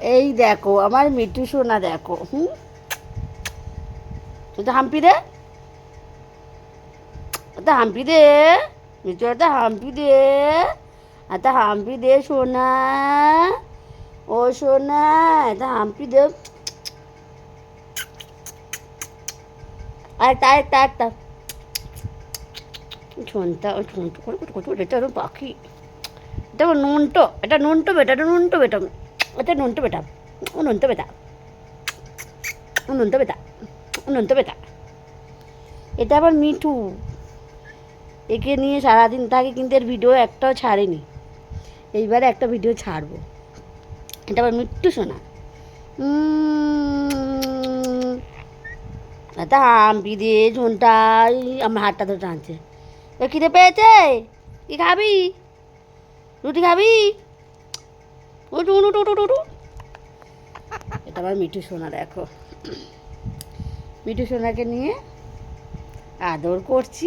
এই দেখো আমার মিঠু সোনা দেখো। তুই তো হাম্পি দে, একটা হাম্পি দে, মিঠু একটা হাম্পি দে, একটা হাম্পি দে সোনা। ও সোনা, একটা হাম্পি দে। আরেকটা আরেকটা আরেকটা। ঝোনটা ওই ঝোনটো করে কত এটা ওর পাখি। এটা আমার নুনটো, এটা নুনটো বেটা, এটা নুনটো বেটা, এটা নুনটো বেটা, ও নুনটো বেটা, ও নুনটো বেটা, ও নুনটো বেটা। এটা আবার মিঠু, একে নিয়ে সারাদিন থাকি কিন্তু এর ভিডিও একটাও ছাড়েনি। এইবারে একটা ভিডিও ছাড়বো। এটা আবার মিট্টু শোনা। তা হাম্পি দিয়ে ঝোনটাই আমার হাতটা ধরে টানছে। এ খিদে পেয়েছে, কি খাবি? রুটি খাবি? উঠু উঠু উঠু উঠু উঠু। এটা আমার মিঠু সোনা দেখো। মিঠু সোনাকে নিয়ে আদর করছি।